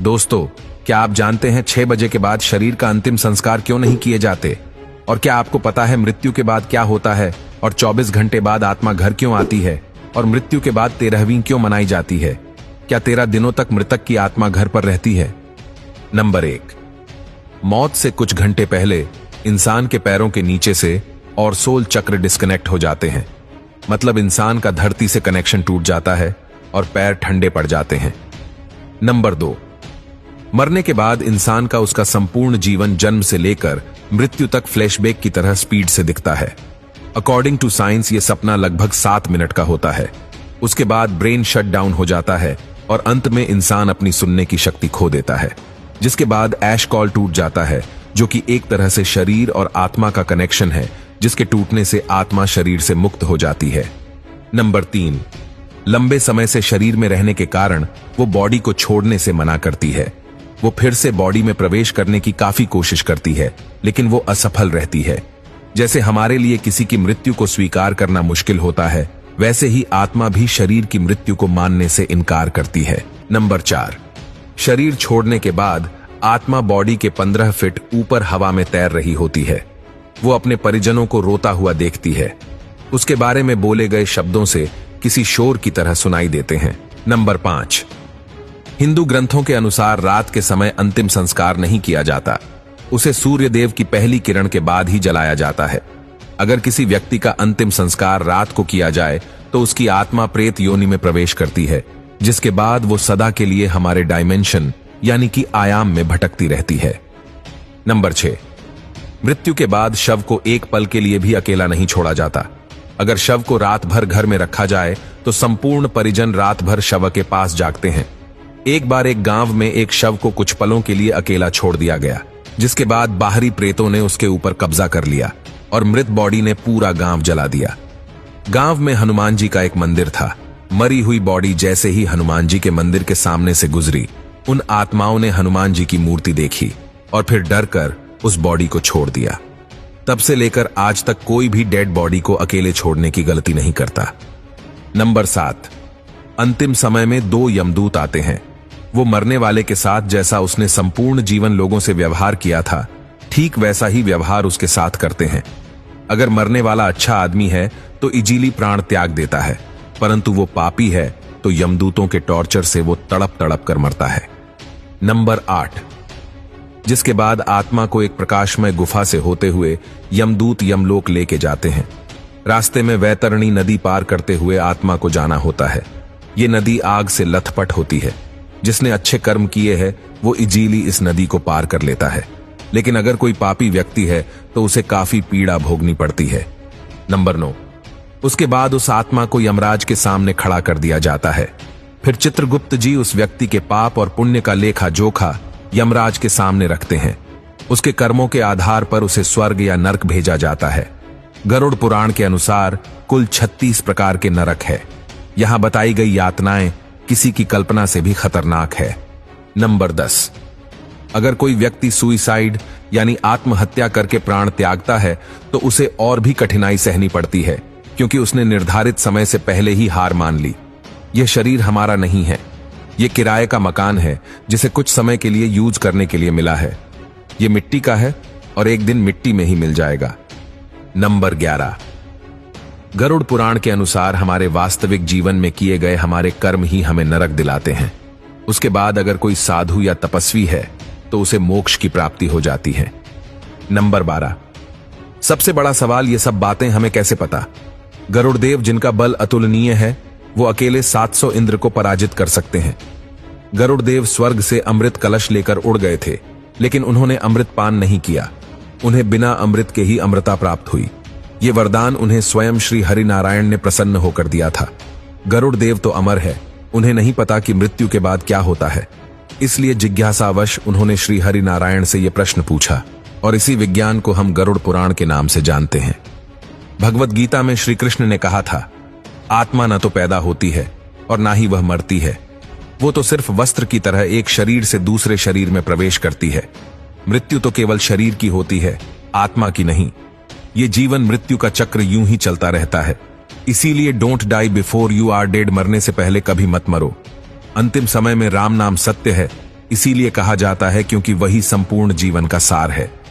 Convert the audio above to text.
दोस्तों, क्या आप जानते हैं 6 बजे के बाद शरीर का अंतिम संस्कार क्यों नहीं किए जाते? और क्या आपको पता है मृत्यु के बाद क्या होता है? और 24 घंटे बाद आत्मा घर क्यों आती है? और मृत्यु के बाद 13वीं क्यों मनाई जाती है? क्या 13 दिनों तक मृतक की आत्मा घर पर रहती है? नंबर 1, मौत से कुछ घंटे पहले इंसान के पैरों के नीचे से और सोल चक्र डिस्कनेक्ट हो जाते हैं। मतलब इंसान का धरती से कनेक्शन टूट जाता है और पैर ठंडे पड़ जाते हैं। नंबर 2, मरने के बाद इंसान का उसका संपूर्ण जीवन जन्म से लेकर मृत्यु तक फ्लैशबैक की तरह स्पीड से दिखता है। अकॉर्डिंग टू साइंस ये सपना लगभग 7 मिनट का होता है। उसके बाद ब्रेन शट डाउन हो जाता है और अंत में इंसान अपनी सुनने की शक्ति खो देता है, जिसके बाद ऐश कॉल टूट जाता है, जो कि एक तरह से शरीर और आत्मा का कनेक्शन है, जिसके टूटने से आत्मा शरीर से मुक्त हो जाती है। नंबर 3, लंबे समय से शरीर में रहने के कारण वो बॉडी को छोड़ने से मना करती है। वो फिर से बॉडी में प्रवेश करने की काफी कोशिश करती है, लेकिन वो असफल रहती है। जैसे हमारे लिए किसी की मृत्यु को स्वीकार करना मुश्किल होता है, वैसे ही आत्मा भी शरीर की मृत्यु को मानने से इनकार करती है। नंबर 4, शरीर छोड़ने के बाद आत्मा बॉडी के 15 फीट ऊपर हवा में तैर रही होती है। वो अपने परिजनों को रोता हुआ देखती है। उसके बारे में बोले गए शब्दों से किसी शोर की तरह सुनाई देते हैं। नंबर 5, हिंदू ग्रंथों के अनुसार रात के समय अंतिम संस्कार नहीं किया जाता। उसे सूर्य देव की पहली किरण के बाद ही जलाया जाता है। अगर किसी व्यक्ति का अंतिम संस्कार रात को किया जाए तो उसकी आत्मा प्रेत योनि में प्रवेश करती है, जिसके बाद वो सदा के लिए हमारे डायमेंशन यानी कि आयाम में भटकती रहती है। नंबर 6, मृत्यु के बाद शव को एक पल के लिए भी अकेला नहीं छोड़ा जाता। अगर शव को रात भर घर में रखा जाए तो संपूर्ण परिजन रात भर शव के पास जागते हैं। एक बार एक गांव में एक शव को कुछ पलों के लिए अकेला छोड़ दिया गया, जिसके बाद बाहरी प्रेतों ने उसके ऊपर कब्जा कर लिया और मृत बॉडी ने पूरा गांव जला दिया। गांव में हनुमान जी का एक मंदिर था। मरी हुई बॉडी जैसे ही हनुमान जी के मंदिर के सामने से गुजरी, उन आत्माओं ने हनुमान जी की मूर्ति देखी और फिर डर कर उस बॉडी को छोड़ दिया। तब से लेकर आज तक कोई भी डेड बॉडी को अकेले छोड़ने की गलती नहीं करता। नंबर 7, अंतिम समय में 2 यमदूत आते हैं। वो मरने वाले के साथ जैसा उसने संपूर्ण जीवन लोगों से व्यवहार किया था, ठीक वैसा ही व्यवहार उसके साथ करते हैं। अगर मरने वाला अच्छा आदमी है तो इजीली प्राण त्याग देता है, परंतु वो पापी है तो यमदूतों के टॉर्चर से वो तड़प तड़प कर मरता है। नंबर 8, जिसके बाद आत्मा को एक प्रकाशमय गुफा से होते हुए यमदूत यमलोक लेके जाते हैं। रास्ते में वैतरणी नदी पार करते हुए आत्मा को जाना होता है। ये नदी आग से लथपथ होती है। जिसने अच्छे कर्म किए हैं वो इजीली इस नदी को पार कर लेता है, लेकिन अगर कोई पापी व्यक्ति है तो उसे काफी पीड़ा भोगनी पड़ती है। नंबर 9, उसके बाद उस आत्मा को यमराज के सामने खड़ा कर दिया जाता है। फिर चित्रगुप्त जी उस व्यक्ति के पाप और पुण्य का लेखा जोखा यमराज के सामने रखते हैं। उसके कर्मों के आधार पर उसे स्वर्ग या नरक भेजा जाता है। गरुड़ पुराण के अनुसार कुल 36 प्रकार के नरक है। यहां बताई गई यातनाएं किसी की कल्पना से भी खतरनाक है। नंबर 10, अगर कोई व्यक्ति सुइसाइड यानी आत्महत्या करके प्राण त्यागता है तो उसे और भी कठिनाई सहनी पड़ती है, क्योंकि उसने निर्धारित समय से पहले ही हार मान ली। यह शरीर हमारा नहीं है, यह किराए का मकान है जिसे कुछ समय के लिए यूज करने के लिए मिला है। यह मिट्टी का है और एक दिन मिट्टी में ही मिल जाएगा। नंबर 11, गरुड़ पुराण के अनुसार हमारे वास्तविक जीवन में किए गए हमारे कर्म ही हमें नरक दिलाते हैं। उसके बाद अगर कोई साधु या तपस्वी है तो उसे मोक्ष की प्राप्ति हो जाती है। नंबर 12, सबसे बड़ा सवाल, ये सब बातें हमें कैसे पता? गरुड़देव जिनका बल अतुलनीय है, वो अकेले 700 इंद्र को पराजित कर सकते हैं। गरुड़देव स्वर्ग से अमृत कलश लेकर उड़ गए थे, लेकिन उन्होंने अमृत पान नहीं किया। उन्हें बिना अमृत के ही अमृता प्राप्त हुई। ये वरदान उन्हें स्वयं श्री हरि नारायण ने प्रसन्न होकर दिया था। गरुड़ देव तो अमर है, उन्हें नहीं पता कि मृत्यु के बाद क्या होता है। इसलिए जिज्ञासावश उन्होंने श्री हरि नारायण से यह प्रश्न पूछा, और इसी विज्ञान को हम गरुड़ पुराण के नाम से जानते हैं। भगवत गीता में श्री कृष्ण ने कहा था, आत्मा न तो पैदा होती है और ना ही वह मरती है। वो तो सिर्फ वस्त्र की तरह एक शरीर से दूसरे शरीर में प्रवेश करती है। मृत्यु तो केवल शरीर की होती है, आत्मा की नहीं। ये जीवन मृत्यु का चक्र यूं ही चलता रहता है। इसीलिए don't die before you are dead, मरने से पहले कभी मत मरो। अंतिम समय में राम नाम सत्य है, इसीलिए कहा जाता है क्योंकि वही संपूर्ण जीवन का सार है।